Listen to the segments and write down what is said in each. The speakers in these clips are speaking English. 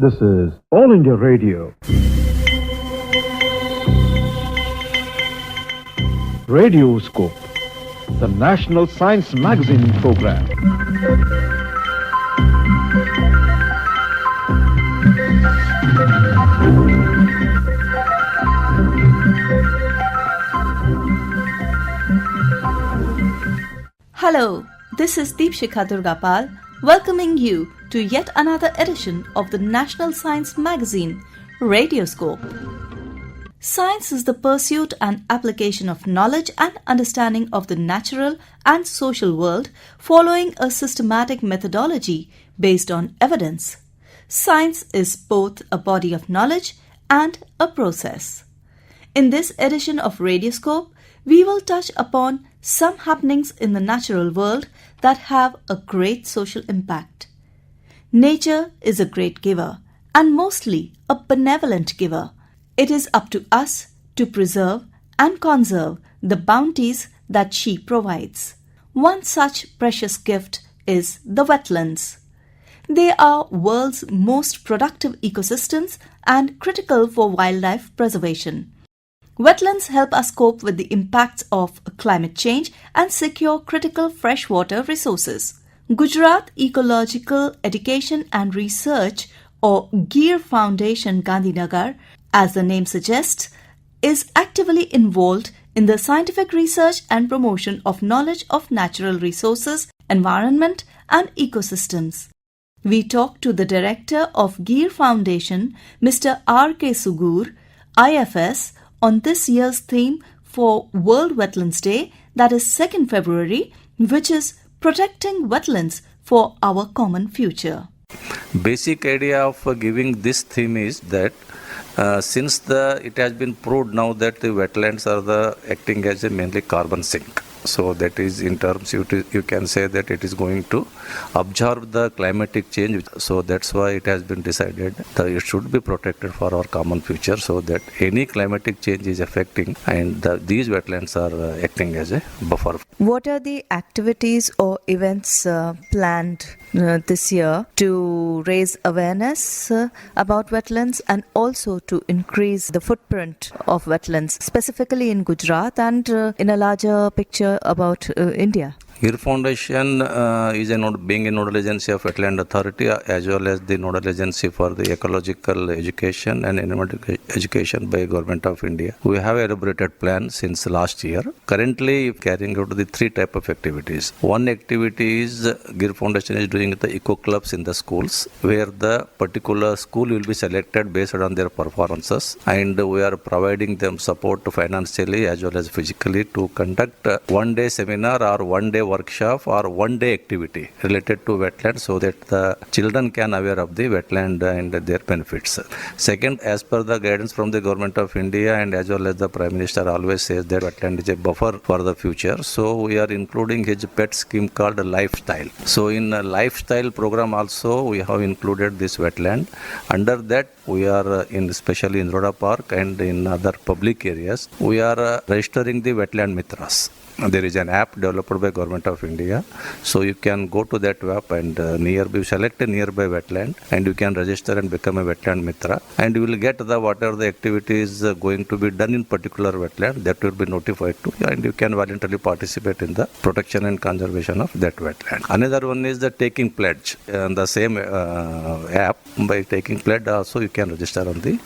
This is All India Radio. Radioscope, the National Science Magazine program. Hello, this is Deepshikha Durgapal welcoming you to yet another edition of the National Science Magazine, Radioscope. Science is the pursuit and application of knowledge and understanding of the natural and social world following a systematic methodology based on evidence. Science is both a body of knowledge and a process. In this edition of Radioscope, we will touch upon some happenings in the natural world that have a great social impact. Nature is a great giver and mostly a benevolent giver. It is up to us to preserve and conserve the bounties that she provides. One such precious gift is the wetlands. They are world's most productive ecosystems and critical for wildlife preservation. Wetlands help us cope with the impacts of climate change and secure critical freshwater resources. Gujarat Ecological Education and Research, or GEER Foundation Gandhinagar, as the name suggests, is actively involved in the scientific research and promotion of knowledge of natural resources, environment and ecosystems. We talked to the director of GEER Foundation, Mr. R.K. Sugoor, IFS, on this year's theme for World Wetlands Day, that is 2nd February, which is Protecting Wetlands for Our Common Future. Basic idea of giving this theme is that since it has been proved now that the wetlands are acting as a mainly carbon sink. So that is in terms you can say that it is going to absorb the climatic change. So that's why it has been decided that it should be protected for our common future, so that any climatic change is affecting and these wetlands are acting as a buffer. What are the activities or events planned this year to raise awareness about wetlands and also to increase the footprint of wetlands, specifically in Gujarat and in a larger picture about India? GEER Foundation is being a nodal agency of Wetland Authority as well as the nodal agency for the ecological education and environmental education by Government of India. We have elaborated plan since last year. Currently carrying out the three type of activities. One activity is GEER Foundation is doing the eco clubs in the schools, where the particular school will be selected based on their performances, and we are providing them support financially as well as physically to conduct one day seminar or one day workshop or one day activity related to wetlands, so that the children can aware of the wetland and their benefits. Second, as per the guidance from the Government of India and as well as the Prime Minister always says that wetland is a buffer for the future. So we are including his pet scheme called Lifestyle. So in a Lifestyle program also we have included this wetland. Under that we are especially in Roda Park and in other public areas, we are registering the wetland mitras. There is an app developed by Government of India. So you can go to that app and select a nearby wetland and you can register and become a wetland mitra, and you will get whatever the activities going to be done in particular wetland, that will be notified to you, and you can voluntarily participate in the protection and conservation of that wetland. Another one is the taking pledge. On the same app, by taking pledge also you can register on the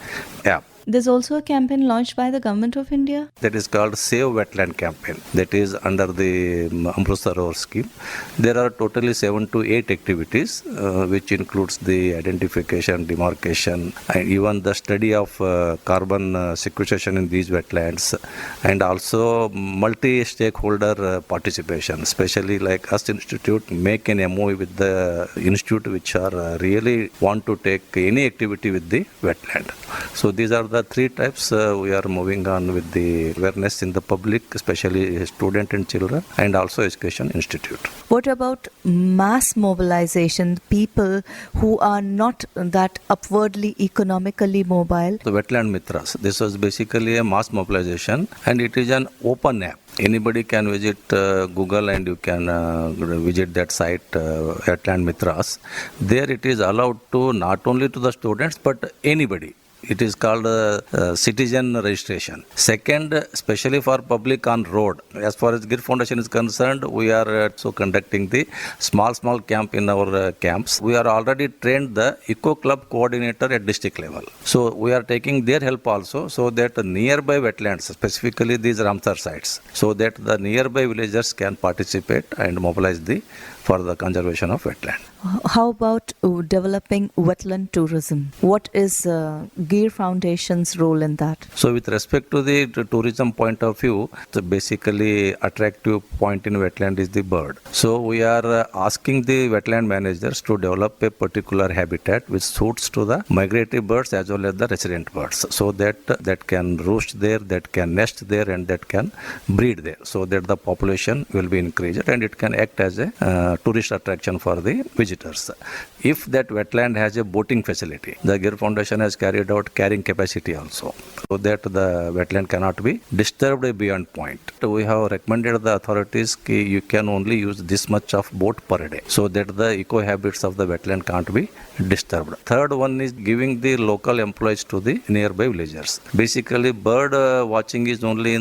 app. There's also a campaign launched by the Government of India. That is called Save Wetland Campaign. That is under the Amrut Sarovar scheme. There are totally 7 to 8 activities, which includes the identification, demarcation, and even the study of carbon sequestration in these wetlands, and also multi-stakeholder participation, especially like us institute make an MOU with the institute which are really want to take any activity with the wetland. So these are the three types we are moving on with the awareness in the public, especially student and children, and also education institute. What about mass mobilization, people who are not that upwardly economically mobile? The Wetland Mitras, this was basically a mass mobilization, and it is an open app. Anybody can visit Google and you can visit that site, Wetland Mitras. There it is allowed to not only to the students but anybody. It is called citizen registration. Second, especially for public on road. As far as GEER Foundation is concerned, we are so conducting the small camp in our camps. We are already trained the Eco Club coordinator at district level. So we are taking their help also, so that nearby wetlands, specifically these Ramsar sites, so that the nearby villagers can participate and mobilize for the conservation of wetland. How about developing wetland tourism? What is GEER Foundation's role in that? So with respect to the tourism point of view, the basically attractive point in wetland is the bird. So we are asking the wetland managers to develop a particular habitat which suits to the migratory birds as well as the resident birds, so that can roost there, that can nest there, and that can breed there, so that the population will be increased and it can act as a tourist attraction for the visitors. If that wetland has a boating facility, the GEER Foundation has carried out carrying capacity also, so that the wetland cannot be disturbed beyond point. We have recommended the authorities that you can only use this much of boat per day, so that the eco habits of the wetland can't be disturbed. Third one is giving the local employees to the nearby villagers. Basically, bird watching is only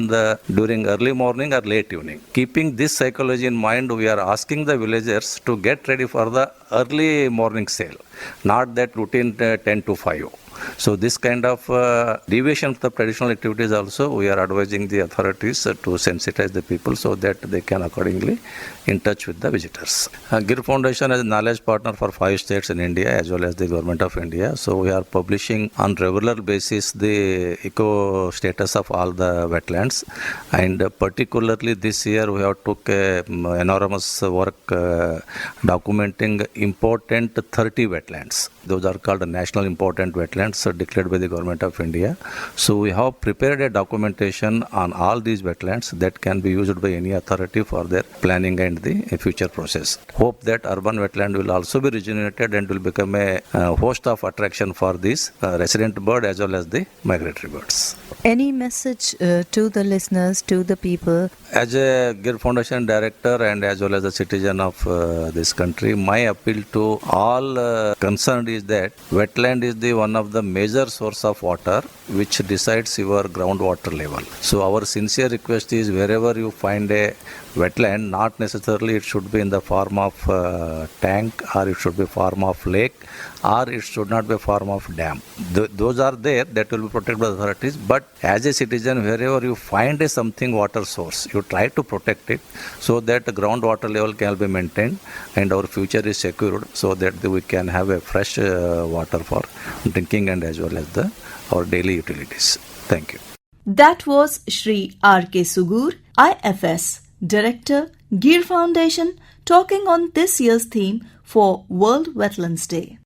during early morning or late evening. Keeping this psychology in mind, we are asking the villagers to get ready for the early morning sale, not that routine 10 to 5. So this kind of deviation from the traditional activities also, we are advising the authorities to sensitize the people so that they can accordingly in touch with the visitors. GEER Foundation is a knowledge partner for 5 states in India as well as the Government of India. So we are publishing on regular basis the eco status of all the wetlands, and particularly this year we have took enormous work documenting important 30 wetlands. Those are called national important wetlands declared by the Government of India. So we have prepared a documentation on all these wetlands that can be used by any authority for their planning and the future process. Hope that urban wetland will also be regenerated and will become a host of attraction for these resident bird as well as the migratory birds. Any message to the listeners, to the people? As a GEER Foundation director and as well as a citizen of this country, my appeal to all concerned is that wetland is the one of the major source of water which decides your groundwater level. So our sincere request is, wherever you find a wetland, not necessarily it should be in the form of tank, or it should be form of lake, or it should not be form of dam. Those are there, that will be protected by the authorities. But as a citizen, wherever you find a something water source, you try to protect it so that the groundwater level can be maintained and our future is secured, so that we can have a fresh water for drinking and as well as our daily utilities. Thank you. That was Shri R.K. Sugoor, IFS, Director, GEER Foundation, talking on this year's theme for World Wetlands Day.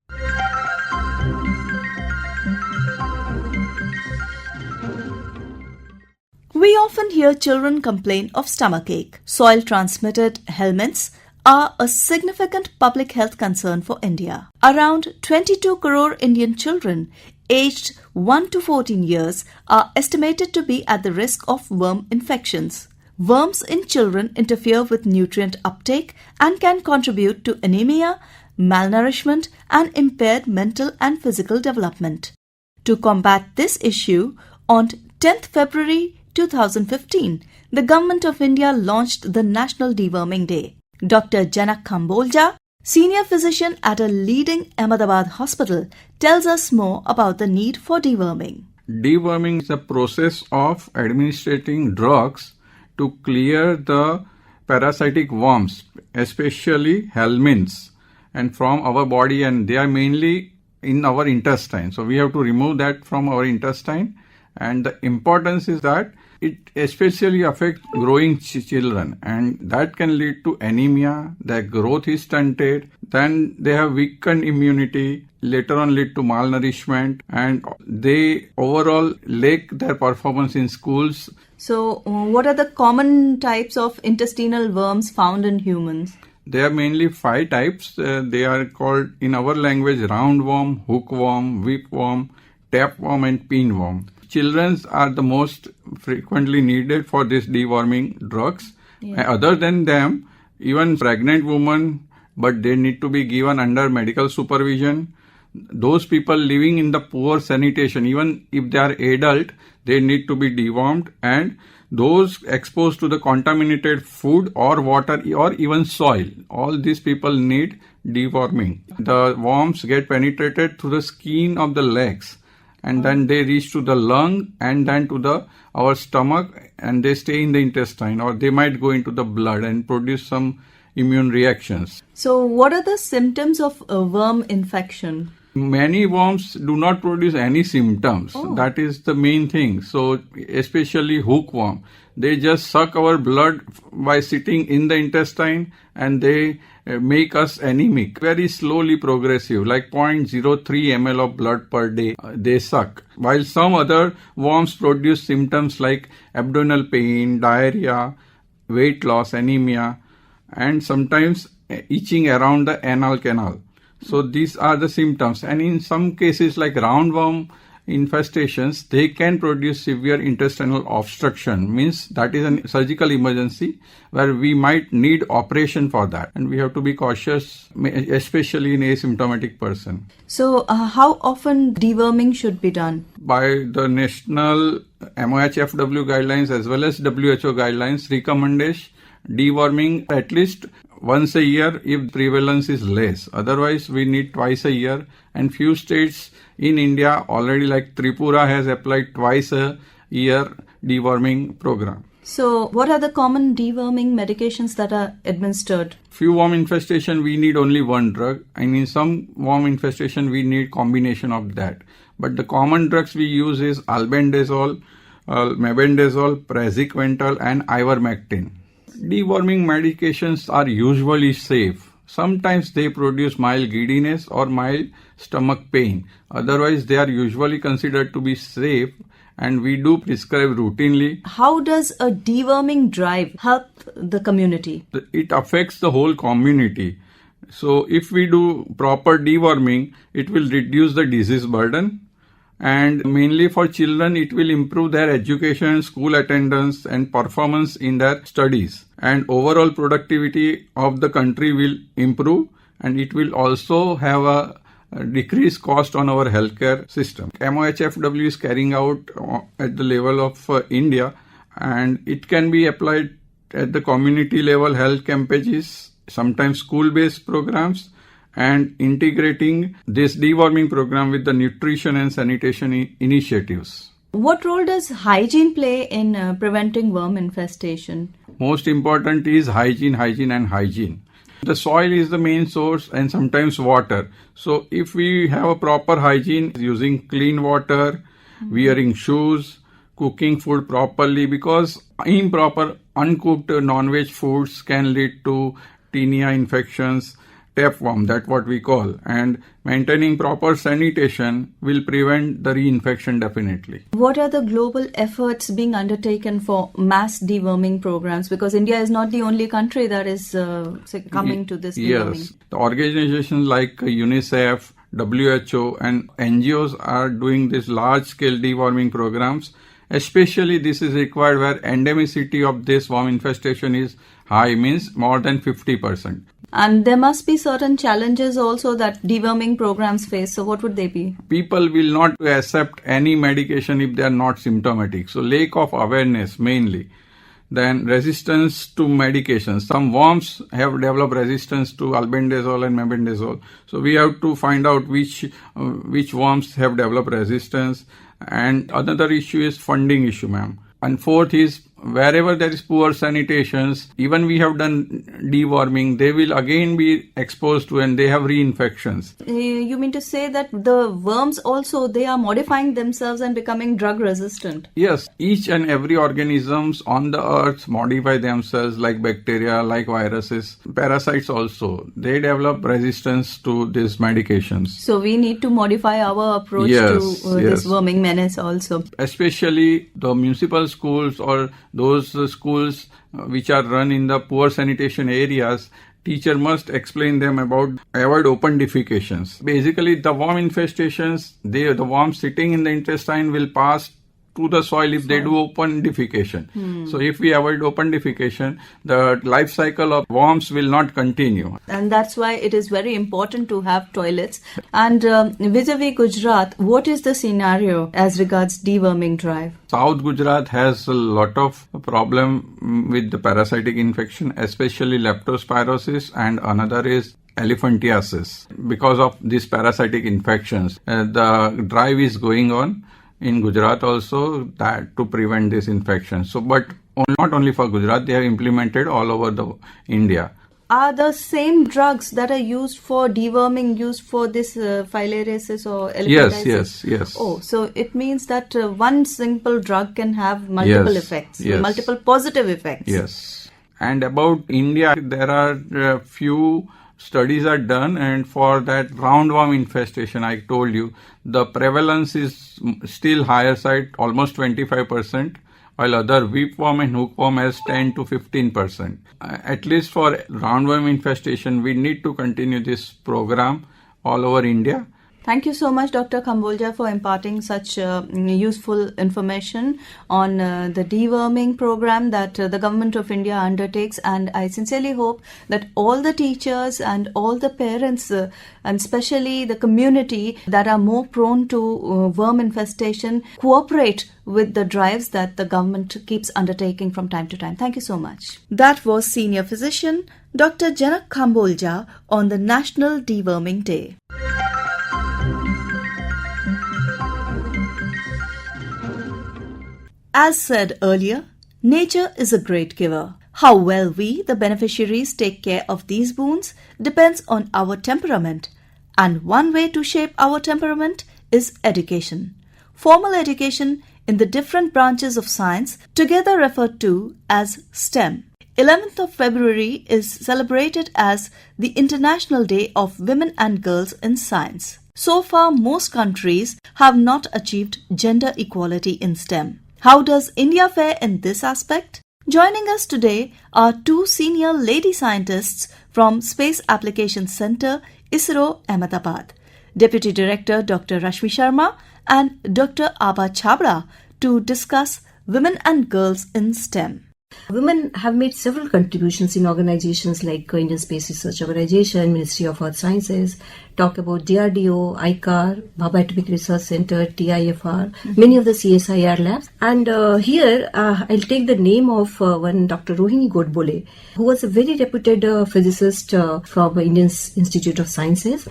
We often hear children complain of stomachache. Soil-transmitted helminths are a significant public health concern for India. Around 22 crore Indian children aged 1 to 14 years are estimated to be at the risk of worm infections. Worms in children interfere with nutrient uptake and can contribute to anemia, malnourishment, and impaired mental and physical development. To combat this issue, on 10th February 2015, the Government of India launched the National Deworming Day. Dr. Janak Khambholaja, senior physician at a leading Ahmedabad hospital, tells us more about the need for deworming. Deworming is a process of administering drugs to clear the parasitic worms, especially helminths, and from our body, and they are mainly in our intestine. So we have to remove that from our intestine, and the importance is that it especially affects growing children, and that can lead to anemia, their growth is stunted, then they have weakened immunity, later on lead to malnourishment, and they overall lack their performance in schools. So, what are the common types of intestinal worms found in humans? There are mainly 5 types. They are called in our language roundworm, hookworm, whipworm, tapeworm, and pinworm. children are the most frequently needed for this deworming drugs. Yeah. Other than them, even pregnant women, but they need to be given under medical supervision. Those people living in the poor sanitation, even if they are adult, they need to be dewormed, and those exposed to the contaminated food or water or even soil, all these people need deworming. The worms get penetrated through the skin of the legs, and then they reach to the lung and then to our stomach, and they stay in the intestine, or they might go into the blood and produce some immune reactions. So, what are the symptoms of a worm infection? Many worms do not produce any symptoms. Oh. That is the main thing. So, especially hookworm, they just suck our blood by sitting in the intestine, and they make us anemic. Very slowly progressive, like 0.03 ml of blood per day they suck. While some other worms produce symptoms like abdominal pain, diarrhea, weight loss, anemia, and sometimes itching around the anal canal. So these are the symptoms, and in some cases like roundworm infestations, they can produce severe intestinal obstruction, means that is a surgical emergency where we might need operation for that, and we have to be cautious, especially in asymptomatic person. So, how often deworming should be done? By the national MOHFW guidelines as well as WHO guidelines recommendation, deworming at least once a year if prevalence is less. Otherwise, we need twice a year, and few states in India already, like Tripura, has applied twice a year deworming program. So, what are the common deworming medications that are administered? Few worm infestation we need only one drug, and in some worm infestation we need combination of that. But the common drugs we use is albendazole, mebendazole, praziquantel, and ivermectin. Deworming medications are usually safe. Sometimes they produce mild giddiness or mild stomach pain. Otherwise, they are usually considered to be safe, and we do prescribe routinely. How does a deworming drive help the community? It affects the whole community. So if we do proper deworming, it will reduce the disease burden. And mainly for children, it will improve their education, school attendance, and performance in their studies. And overall productivity of the country will improve, and it will also have a decreased cost on our healthcare system. MOHFW is carrying out at the level of India, and it can be applied at the community level health campaigns, sometimes school-based programs, and integrating this deworming program with the nutrition and sanitation initiatives. What role does hygiene play in preventing worm infestation? Most important is hygiene. The soil is the main source, and sometimes water. So if we have a proper hygiene, using clean water, wearing shoes, cooking food properly, because improper uncooked non-veg foods can lead to tinea infections, tapeworm, that's what we call, and maintaining proper sanitation will prevent the reinfection definitely. What are the global efforts being undertaken for mass deworming programs? Because India is not the only country that is succumbing to this deworming. Yes, the organizations like UNICEF, WHO, and NGOs are doing these large-scale deworming programs. Especially this is required where endemicity of this worm infestation is high, means more than 50%. And there must be certain challenges also that deworming programs face. So what would they be? People will not accept any medication if they are not symptomatic. So lack of awareness mainly. Then resistance to medications. Some worms have developed resistance to albendazole and mebendazole. So we have to find out which worms have developed resistance. And another issue is funding issue, ma'am. And fourth is wherever there is poor sanitations, even we have done deworming, they will again be exposed to and they have reinfections. You mean to say that the worms also, they are modifying themselves and becoming drug resistant? Yes, each and every organisms on the earth modify themselves, like bacteria, like viruses, parasites also. They develop resistance to these medications. So we need to modify our approach to this worming menace also. Especially the municipal schools or those schools which are run in the poor sanitation areas, teacher must explain them about avoid open defecations. Basically, the worm infestations, the worms sitting in the intestine will pass to the soil if they do open defecation. So if we avoid open defecation, the life cycle of worms will not continue. And that's why it is very important to have toilets. And vis-a-vis Gujarat, what is the scenario as regards deworming drive? South Gujarat has a lot of problem with the parasitic infection, especially leptospirosis, and another is elephantiasis. Because of these parasitic infections, the drive is going on in Gujarat also that to prevent this infection. So, but not only for Gujarat, they have implemented all over the India. Are the same drugs that are used for deworming used for this filariasis or elephantiasis? Yes. Oh, so it means that one simple drug can have multiple effects, multiple positive effects. Yes. And about India, there are few studies are done, and for that roundworm infestation, I told you, the prevalence is still higher side, almost 25%, while other whipworm and hookworm has 10 to 15%. At least for roundworm infestation, we need to continue this program all over India. Thank you so much, Dr. Khambholaja, for imparting such useful information on the deworming program that the Government of India undertakes. And I sincerely hope that all the teachers and all the parents, and especially the community that are more prone to worm infestation, cooperate with the drives that the government keeps undertaking from time to time. Thank you so much. That was Senior Physician Dr. Janak Khambholaja on the National Deworming Day. As said earlier, nature is a great giver. How well we, the beneficiaries, take care of these boons depends on our temperament. And one way to shape our temperament is education. Formal education in the different branches of science, together referred to as STEM. 11th of February is celebrated as the International Day of Women and Girls in Science. So far, most countries have not achieved gender equality in STEM. How does India fare in this aspect? Joining us today are two senior lady scientists from Space Applications Center, ISRO, Ahmedabad, Deputy Director Dr. Rashmi Sharma and Dr. Abha Chhabra, to discuss women and girls in STEM. Women have made several contributions in organizations like Indian Space Research Organization, Ministry of Earth Sciences, talk about DRDO, ICAR, Bhabha Atomic Research Center, TIFR, many of the CSIR labs. And here I'll take the name of one Dr. Rohini Godbole, who was a very reputed physicist from Indian Institute of Sciences,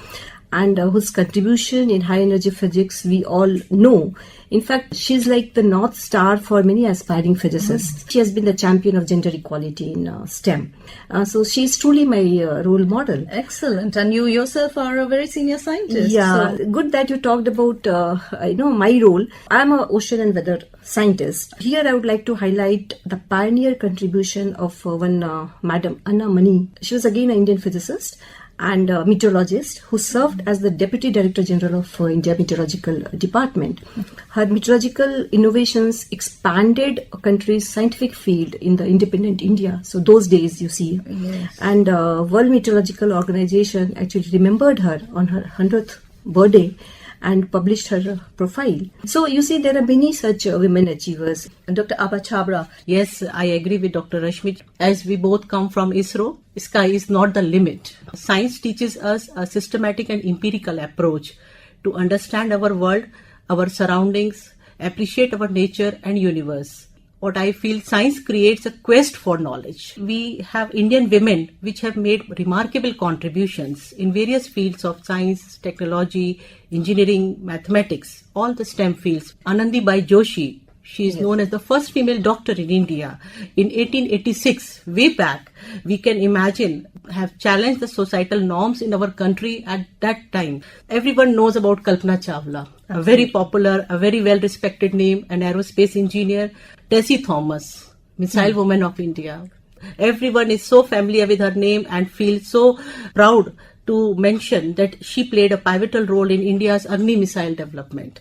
and whose contribution in high energy physics we all know. In fact, she's like the North Star for many aspiring physicists. She has been the champion of gender equality in STEM. So she's truly my role model. Excellent. And you yourself are a very senior scientist. Yeah, good that you talked about my role. I'm an ocean and weather scientist. Here I would like to highlight the pioneer contribution of one Madam Anna Mani. She was again an Indian physicist and meteorologist who served as the Deputy Director General of India Meteorological Department. Her meteorological innovations expanded a country's scientific field in the independent India. So those days, you see. Yes. And World Meteorological Organization actually remembered her on her 100th birthday and published her profile. So you see, there are many such women achievers. Dr. Abha Chhabra. Yes, I agree with Dr. Rashmi. As we both come from ISRO, sky is not the limit. Science teaches us a systematic and empirical approach to understand our world, our surroundings, appreciate our nature and universe. What I feel, science creates a quest for knowledge. We have Indian women which have made remarkable contributions in various fields of science, technology, engineering, mathematics, all the STEM fields. Anandibai Joshi, she is known as the first female doctor in India. In 1886, way back, we can imagine, have challenged the societal norms in our country at that time. Everyone knows about Kalpana Chawla, a very popular, a very well-respected name, an aerospace engineer. Tessie Thomas, Missile Woman of India. Everyone is so familiar with her name and feels so proud to mention that she played a pivotal role in India's Agni missile development.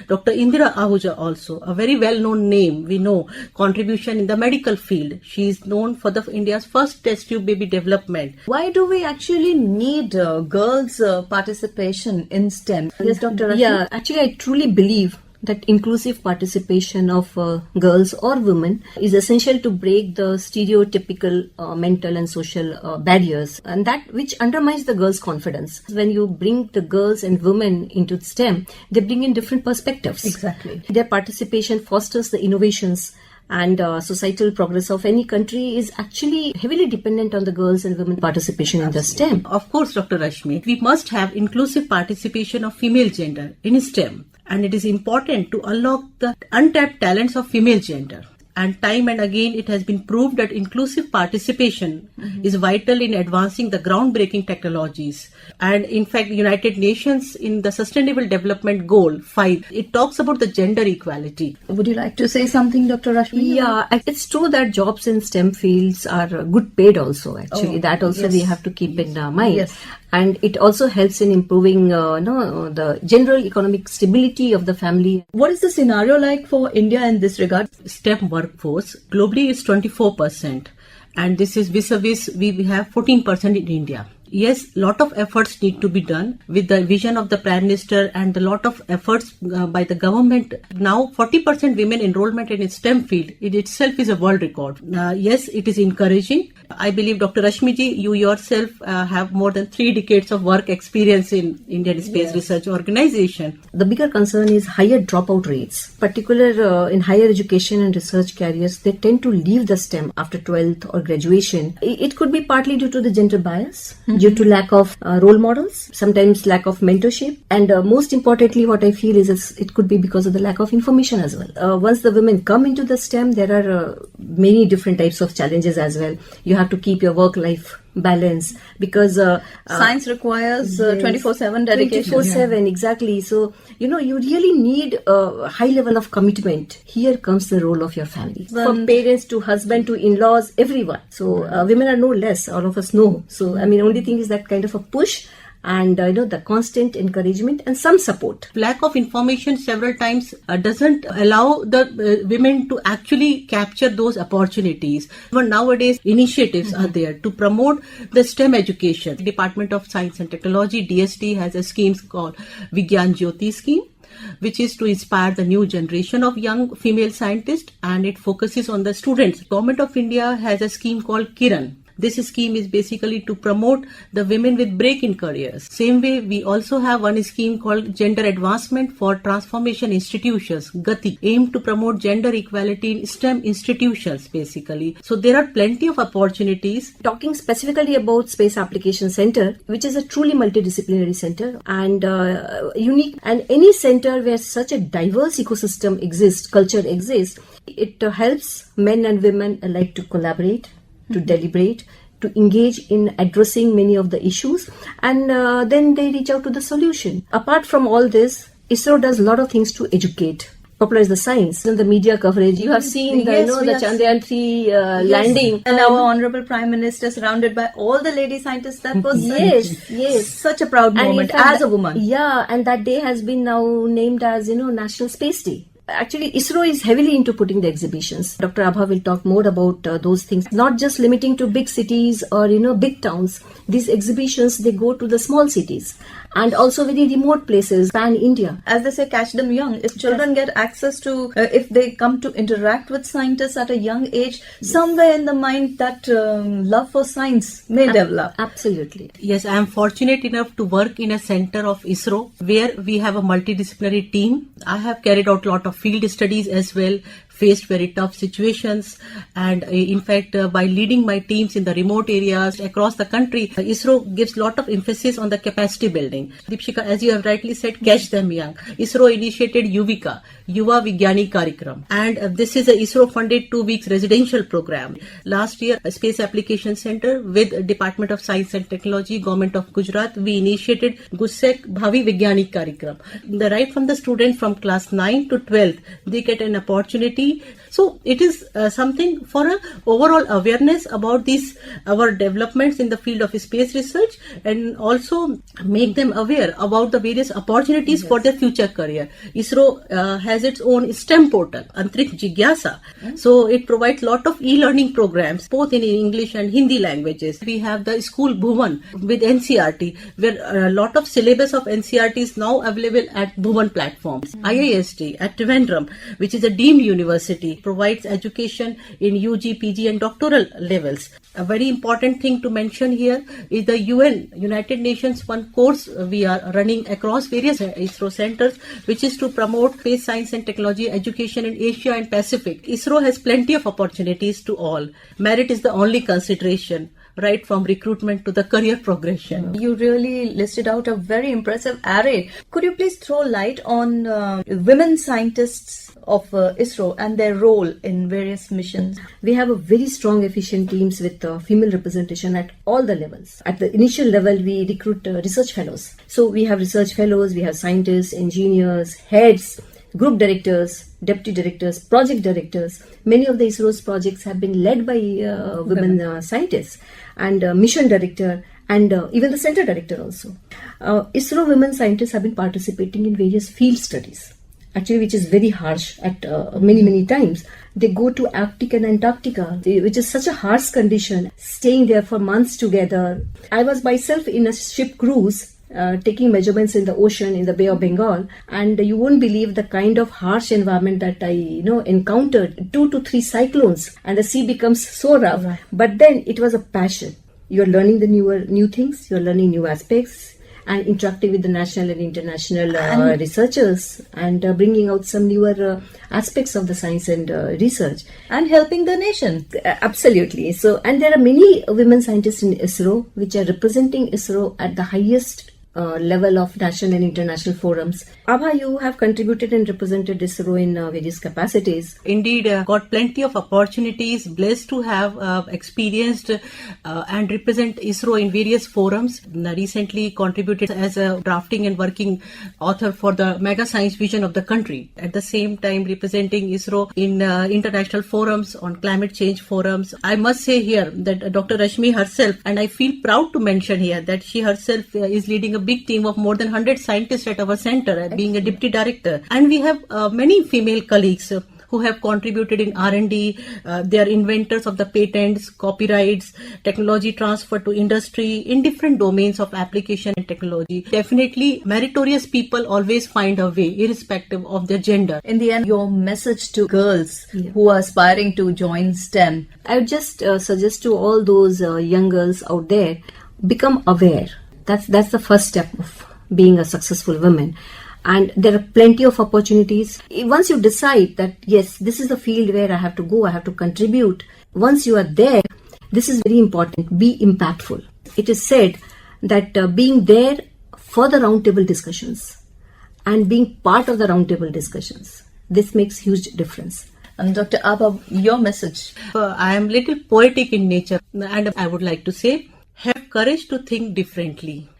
Dr. Indira Ahuja also, a very well-known name, we know, contribution in the medical field. She is known for India's first test tube baby development. Why do we actually need girls' participation in STEM? Yes, Dr. Rashmi? Yeah, actually I truly believe that inclusive participation of girls or women is essential to break the stereotypical mental and social barriers, and that which undermines the girls' confidence. When you bring the girls and women into STEM, they bring in different perspectives. Exactly. Their participation fosters the innovations, and societal progress of any country is actually heavily dependent on the girls and women participation in the STEM. Of course, Dr. Rashmi, we must have inclusive participation of female gender in STEM, and it is important to unlock the untapped talents of female gender. And time and again it has been proved that inclusive participation is vital in advancing the groundbreaking technologies. And in fact, United Nations in the Sustainable Development Goal 5, it talks about the gender equality. Would you like to say something, Dr. Rashmi? Yeah, it's true that jobs in STEM fields are good paid also, actually. That also we have to keep in mind. Yes. And it also helps in improving the general economic stability of the family. What is the scenario like for India in this regard? STEM workforce globally is 24%, and this is vis-a-vis we have 14% in India. Yes, lot of efforts need to be done with the vision of the Prime Minister and a lot of efforts by the government. Now 40% women enrollment in STEM field, it itself is a world record. Yes, it is encouraging. I believe Dr. Rashmi ji, you yourself have more than 3 decades of work experience in Indian Space Research Organization. The bigger concern is higher dropout rates. Particularly in higher education and research careers, they tend to leave the STEM after 12th or graduation. It could be partly due to the gender bias, due to lack of role models, sometimes lack of mentorship, and most importantly what I feel is it could be because of the lack of information as well. Once the women come into the STEM, there are many different types of challenges as well. You have to keep your work-life balance because Science requires 24/7 dedication. 24/7, exactly. So, you really need a high level of commitment. Here comes the role of your family. From parents to husband to in-laws, everyone. So, women are no less, all of us know. So, only thing is that kind of a push and the constant encouragement and some support. Lack of information several times doesn't allow the women to actually capture those opportunities. But nowadays initiatives are there to promote the STEM education. Department of Science and Technology, DST, has a scheme called Vigyan Jyoti scheme, which is to inspire the new generation of young female scientists, and it focuses on the students. Government of India has a scheme called Kiran. This scheme is basically to promote the women with break-in careers. Same way, we also have one scheme called Gender Advancement for Transformation Institutions, GATI, aimed to promote gender equality in STEM institutions, basically. So there are plenty of opportunities. Talking specifically about Space Application Center, which is a truly multidisciplinary center and unique, and any center where such a diverse ecosystem exists, culture exists, it helps men and women alike to collaborate, to deliberate, to engage in addressing many of the issues, and then they reach out to the solution. Apart from all this, ISRO does a lot of things to educate, popularize the science. In the media coverage, you have seen the Chandrayaan 3 landing. And our Honorable Prime Minister surrounded by all the lady scientists. That was such a proud moment as a woman. Yeah, and that day has been now named as, National Space Day. Actually, ISRO is heavily into putting the exhibitions. Dr. Abha will talk more about those things. Not just limiting to big cities or, big towns. These exhibitions, they go to the small cities and also very remote places, pan-India. As they say, catch them young. If children get access to, if they come to interact with scientists at a young age, somewhere in the mind that love for science may develop. Absolutely. Yes, I am fortunate enough to work in a center of ISRO where we have a multidisciplinary team. I have carried out a lot of field studies as well, faced very tough situations, and in fact by leading my teams in the remote areas across the country, ISRO gives lot of emphasis on the capacity building. Deepshikha, as you have rightly said, catch them young. ISRO initiated Yuvika, Yuva Vigyani Karikram, and this is a ISRO funded 2 weeks residential program. Last year, a Space Application Center with Department of Science and Technology, Government of Gujarat, we initiated Gusek Bhavi Vigyani Karikram. Right from the students from class 9 to 12, they get an opportunity globally. So it is something for a overall awareness about these our developments in the field of space research, and also make them aware about the various opportunities for their future career. ISRO has its own STEM portal, Antriksh Jigyasa. So it provides lot of e-learning programs both in English and Hindi languages. We have the school Bhuvan with NCRT, where a lot of syllabus of NCRT is now available at Bhuvan platforms. IIST at Trivandrum, which is a deemed university, provides education in UG, PG and doctoral levels. A very important thing to mention here is the United Nations one course we are running across various ISRO centers, which is to promote space science and technology education in Asia and Pacific. ISRO has plenty of opportunities to all. Merit is the only consideration, right from recruitment to the career progression. You really listed out a very impressive array. Could you please throw light on women scientists of ISRO and their role in various missions? We have a very strong, efficient teams with female representation at all the levels. At the initial level, we recruit research fellows. So we have research fellows, we have scientists, engineers, heads, group directors, deputy directors, project directors. Many of the ISRO's projects have been led by women scientists, and mission director, and even the center director also. ISRO women scientists have been participating in various field studies, actually, which is very harsh at many times. They go to Arctic and Antarctica, which is such a harsh condition, staying there for months together. I was myself in a ship cruise, taking measurements in the ocean in the Bay of Bengal, and you won't believe the kind of harsh environment that I encountered. 2 to 3 cyclones, and the sea becomes so rough. Right. But then it was a passion. You're learning the new things, you're learning new aspects, and interacting with the national and international researchers, and bringing out some newer aspects of the science and research, and helping the nation. Absolutely. So, and there are many women scientists in ISRO which are representing ISRO at the highest level of national and international forums. Abha, you have contributed and represented ISRO in various capacities. Indeed, got plenty of opportunities, blessed to have experienced and represent ISRO in various forums. Recently contributed as a drafting and working author for the mega science vision of the country. At the same time, representing ISRO in international forums, on climate change forums. I must say here that Dr. Rashmi herself, and I feel proud to mention here that she herself is leading a big team of more than 100 scientists at our center, being a deputy director. And we have many female colleagues who have contributed in R&D. They are inventors of the patents, copyrights, technology transfer to industry in different domains of application and technology. Definitely meritorious people always find a way, irrespective of their gender. In the end, your message to girls who are aspiring to join STEM? I would just suggest to all those young girls out there, become aware. That's the first step of being a successful woman. And there are plenty of opportunities. Once you decide that, yes, this is the field where I have to go, I have to contribute. Once you are there, this is very important. Be impactful. It is said that being there for the roundtable discussions and being part of the roundtable discussions, this makes huge difference. And Dr. Abha, your message? I am little poetic in nature, and I would like to say, have courage to think differently.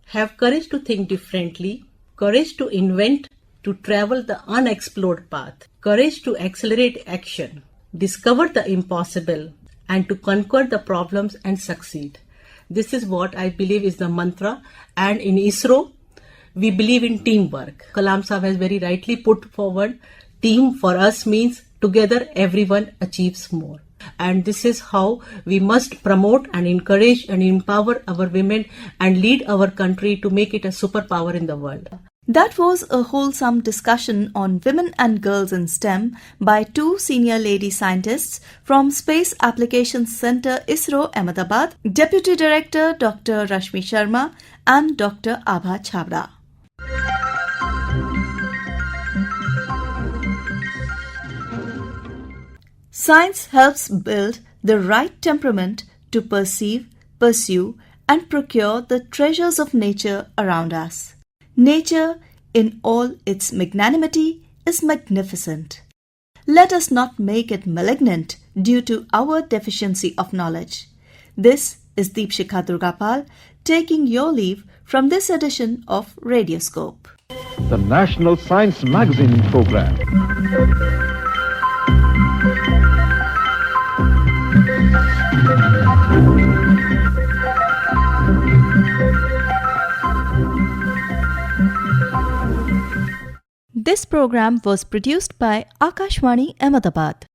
Have courage to think differently. Courage to invent, to travel the unexplored path. Courage to accelerate action. Discover the impossible, and to conquer the problems and succeed. This is what I believe is the mantra. And in ISRO, we believe in teamwork. Kalam Sahab has very rightly put forward, team for us means together everyone achieves more. And this is how we must promote and encourage and empower our women and lead our country to make it a superpower in the world. That was a wholesome discussion on women and girls in STEM by two senior lady scientists from Space Applications Center ISRO Ahmedabad, Deputy Director Dr. Rashmi Sharma and Dr. Abha Chhabra. Science helps build the right temperament to perceive, pursue, and procure the treasures of nature around us. Nature, in all its magnanimity, is magnificent. Let us not make it malignant due to our deficiency of knowledge. This is Deepshikha Durgapal taking your leave from this edition of Radioscope. The National Science Magazine program. This program was produced by Akashvani, Ahmedabad.